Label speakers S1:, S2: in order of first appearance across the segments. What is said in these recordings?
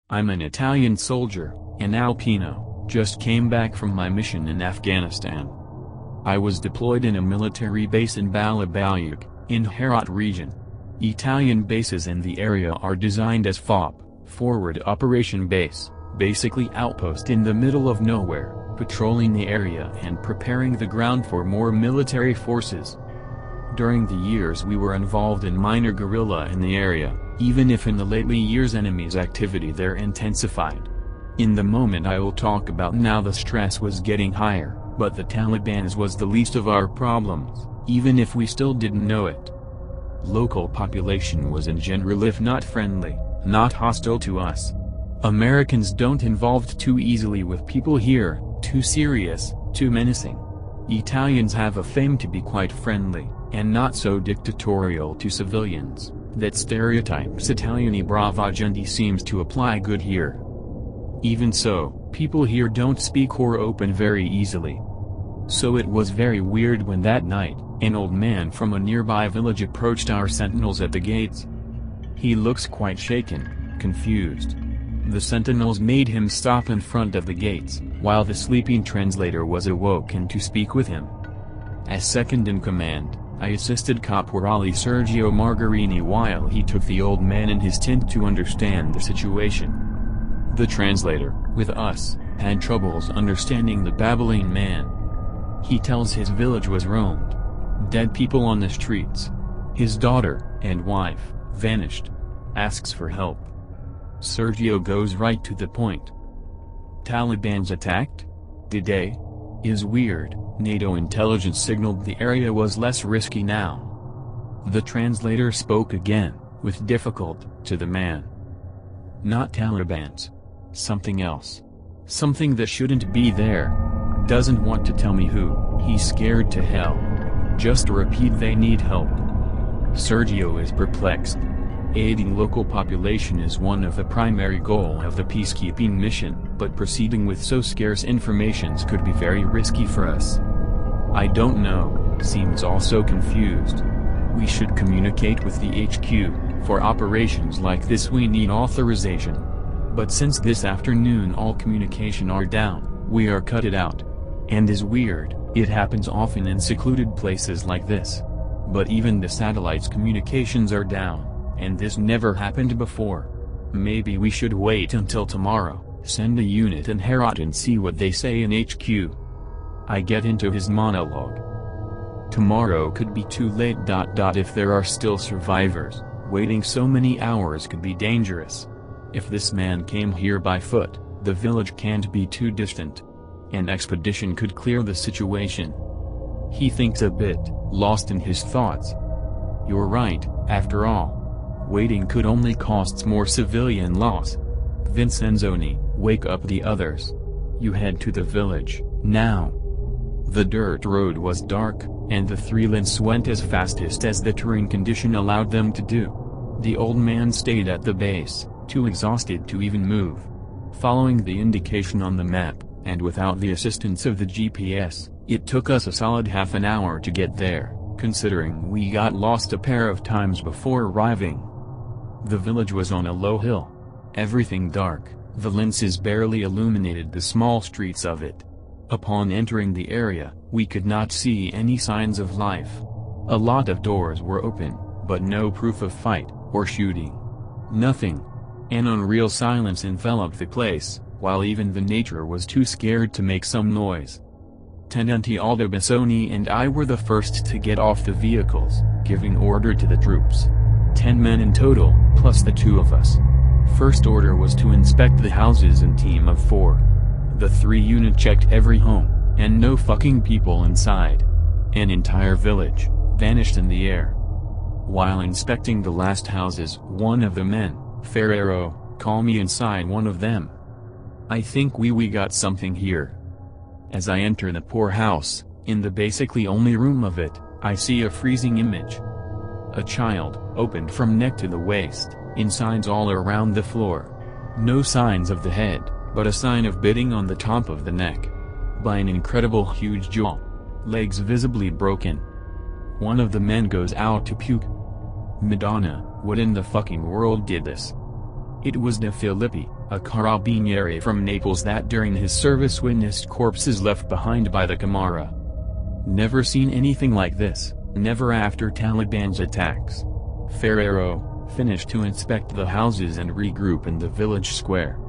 S1: I'm an Italian soldier, an Alpino, just came back from my mission in Afghanistan. I was deployed in a military base in Balabayuk, in Herat region. Italian bases in the area are designed as FOB, Forward Operation Base, basically outpost in the middle of nowhere, patrolling the area and preparing the ground for more military forces. During the years we were involved in minor guerrilla in the area, even if in the lately years enemies' activity there intensified. In the moment I will talk about now the stress was getting higher, but the Taliban was the least of our problems, even if we still didn't know it. Local population was in general if not friendly, not hostile to us. Americans don't involved too easily with people here, too serious, too menacing. Italians have a fame to be quite friendly, and not so dictatorial to civilians. That stereotypes Italiani bravagendi seems to apply good here. Even so, people here don't speak or open very easily. So it was very weird when that night, an old man from a nearby village approached our sentinels at the gates. He looks quite shaken, confused. The sentinels made him stop in front of the gates, while the sleeping translator was awoken to speak with him. As second in command, I assisted Caporale Sergio Margarini while he took the old man in his tent to understand the situation. The translator, with us, had troubles understanding the babbling man. He tells his village was roamed. Dead people on the streets. His daughter and wife vanished. Asks for help. Sergio goes right to the point. Taliban's attacked? Today? Is weird. NATO intelligence signaled the area was less risky now. The translator spoke again, with difficulty, to the man. Not Talibans. Something else. Something that shouldn't be there. Doesn't want to tell me who. He's scared to hell. Just repeat they need help. Sergio is perplexed. Aiding local population is one of the primary goal of the peacekeeping mission, but proceeding with so scarce informations could be very risky for us. I don't know, seems also confused. We should communicate with the HQ, for operations like this we need authorization. But since this afternoon all communication are down, we are cut it out. And is weird, it happens often in secluded places like this. But even the satellites' communications are down. And this never happened before. Maybe we should wait until tomorrow, send a unit in Herat and see what they say in HQ. I get into his monologue. Tomorrow could be too late. If there are still survivors, waiting so many hours could be dangerous. If this man came here by foot, the village can't be too distant. An expedition could clear the situation. He thinks a bit, lost in his thoughts. You're right, after all. Waiting could only cost more civilian loss. Vincenzoni, wake up the others. You head to the village, now. The dirt road was dark, and the three Lints went as fastest as the terrain condition allowed them to do. The old man stayed at the base, too exhausted to even move. Following the indication on the map, and without the assistance of the GPS, it took us a solid half an hour to get there, considering we got lost a pair of times before arriving. The village was on a low hill. Everything dark, the lenses barely illuminated the small streets of it. Upon entering the area, we could not see any signs of life. A lot of doors were open, but no proof of fight, or shooting. Nothing. An unreal silence enveloped the place, while even the nature was too scared to make some noise. Tenente Aldo Bassoni and I were the first to get off the vehicles, giving order to the troops. 10 men in total, plus the two of us. First order was to inspect the houses in team of 4. The 3 unit checked every home, and no fucking people inside. An entire village, vanished in the air. While inspecting the last houses, one of the men, Ferrero, called me inside one of them. I think we got something here. As I enter the poor house, in the basically only room of it, I see a freezing image. A child, opened from neck to the waist, insides all around the floor. No signs of the head, but a sign of biting on the top of the neck. By an incredible huge jaw. Legs visibly broken. One of the men goes out to puke. Madonna, what in the fucking world did this? It was De Filippi, a carabiniere from Naples that during his service witnessed corpses left behind by the Camorra. Never seen anything like this, never after Taliban's attacks. Ferrero finished to inspect the houses and regroup in the village square.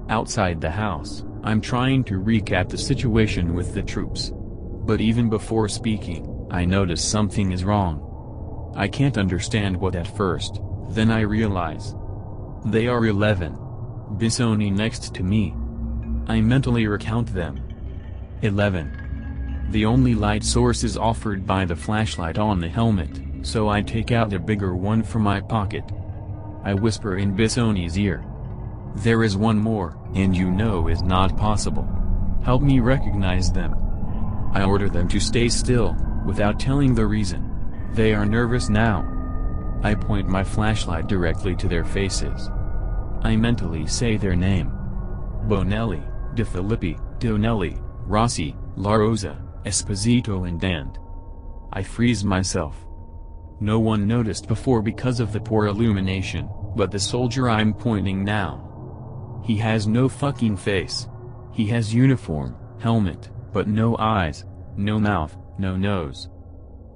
S1: Outside the house, I'm trying to recap the situation with the troops. But even before speaking, I notice something is wrong. I can't understand what at first, then I realize. They are 11. Bissoni next to me. I mentally recount them. 11. The only light source is offered by the flashlight on the helmet, so I take out a bigger one from my pocket. I whisper in Bissoni's ear. There is one more, and you know is not possible. Help me recognize them. I order them to stay still, without telling the reason. They are nervous now. I point my flashlight directly to their faces. I mentally say their name. Bonelli, De Filippi, Donelli, Rossi, La Rosa, Esposito and Dand. I freeze myself. No one noticed before because of the poor illumination, but the soldier I'm pointing now. He has no fucking face. He has uniform, helmet, but no eyes, no mouth, no nose.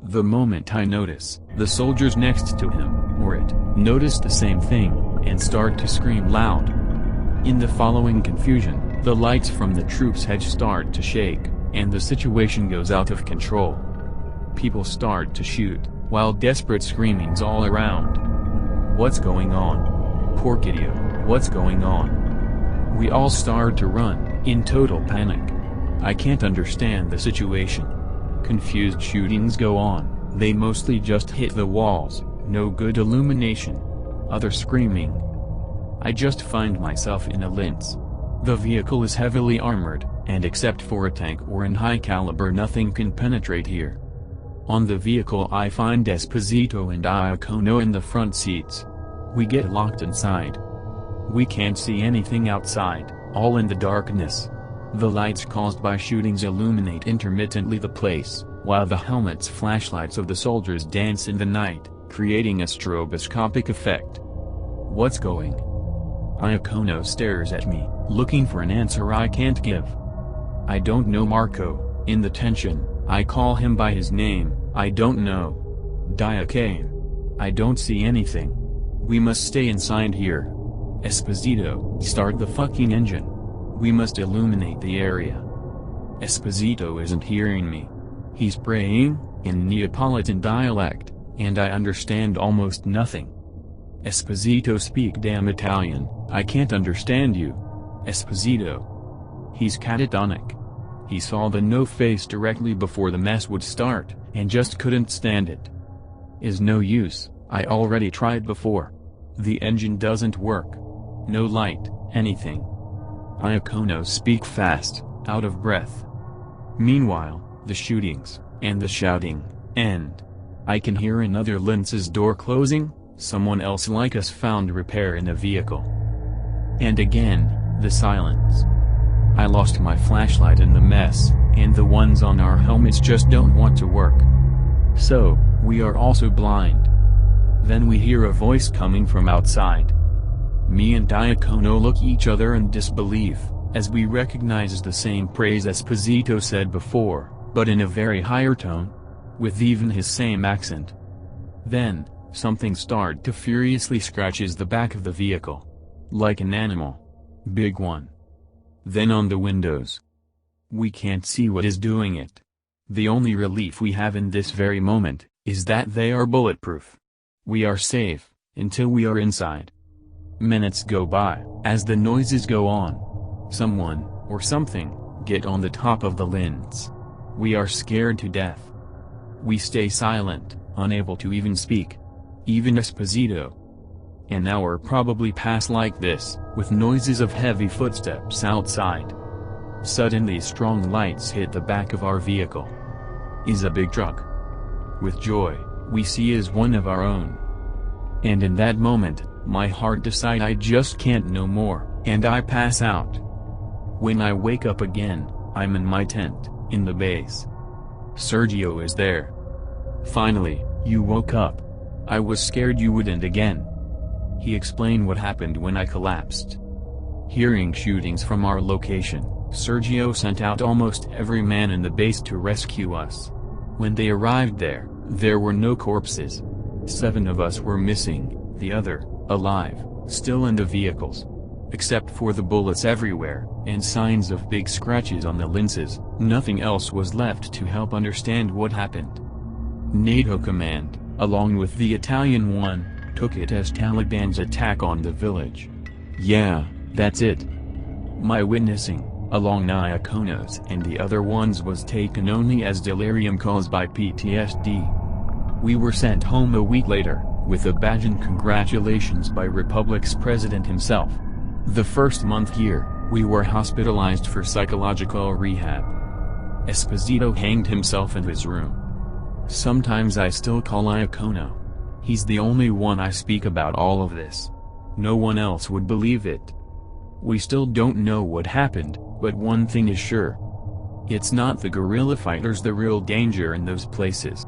S1: The moment I notice, the soldiers next to him, or it, notice the same thing, and start to scream loud. In the following confusion, the lights from the troops' hedge start to shake, and the situation goes out of control. People start to shoot, while desperate screamings all around. What's going on? Porcidio, what's going on? We all start to run, in total panic. I can't understand the situation. Confused shootings go on, they mostly just hit the walls, no good illumination. Other screaming. I just find myself in a Linz. The vehicle is heavily armored, and except for a tank or an high caliber nothing can penetrate here. On the vehicle I find Esposito and Iacono in the front seats. We get locked inside. We can't see anything outside, all in the darkness. The lights caused by shootings illuminate intermittently the place, while the helmets' flashlights of the soldiers dance in the night, creating a stroboscopic effect. What's going? Iacono stares at me, looking for an answer I can't give. I don't know Marco. In the tension, I call him by his name. I don't know. Diacane. I don't see anything. We must stay inside here. Esposito, start the fucking engine. We must illuminate the area. Esposito isn't hearing me. He's praying, in Neapolitan dialect, and I understand almost nothing. Esposito speak damn Italian, I can't understand you. Esposito. He's catatonic. He saw the no face directly before the mess would start, and just couldn't stand it. Is no use, I already tried before. The engine doesn't work. No light, anything. Iacono speak fast, out of breath. Meanwhile, the shootings, and the shouting, end. I can hear another Linz's door closing, someone else like us found repair in a vehicle. And again, the silence. I lost my flashlight in the mess, and the ones on our helmets just don't want to work. So, we are also blind. Then we hear a voice coming from outside. Me and Iacono look each other in disbelief, as we recognize the same praise Esposito said before, but in a very higher tone, with even his same accent. Then, something started to furiously scratches the back of the vehicle. Like an animal. Big one. Then on the windows. We can't see what is doing it. The only relief we have in this very moment, is that they are bulletproof. We are safe, until we are inside. Minutes go by, as the noises go on. Someone, or something, get on the top of the Linz. We are scared to death. We stay silent, unable to even speak. Even Esposito. An hour probably passed like this, with noises of heavy footsteps outside. Suddenly strong lights hit the back of our vehicle. Is a big truck. With joy, we see is one of our own. And in that moment, my heart decide I just can't no more, and I pass out. When I wake up again, I'm in my tent, in the base. Sergio is there. Finally, you woke up. I was scared you wouldn't again. He explained what happened when I collapsed. Hearing shootings from our location, Sergio sent out almost every man in the base to rescue us. When they arrived there were no corpses. 7 of us were missing, the other, alive, still in the vehicles. Except for the bullets everywhere, and signs of big scratches on the lenses, nothing else was left to help understand what happened. NATO command, along with the Italian one, took it as Taliban's attack on the village. Yeah, that's it. My witnessing, along Iaconos and the other ones, was taken only as delirium caused by PTSD. We were sent home a week later, with a badge and congratulations by Republic's president himself. The first month here, we were hospitalized for psychological rehab. Esposito hanged himself in his room. Sometimes I still call Iacono. He's the only one I speak about all of this. No one else would believe it. We still don't know what happened, but one thing is sure. It's not the guerrilla fighters the real danger in those places.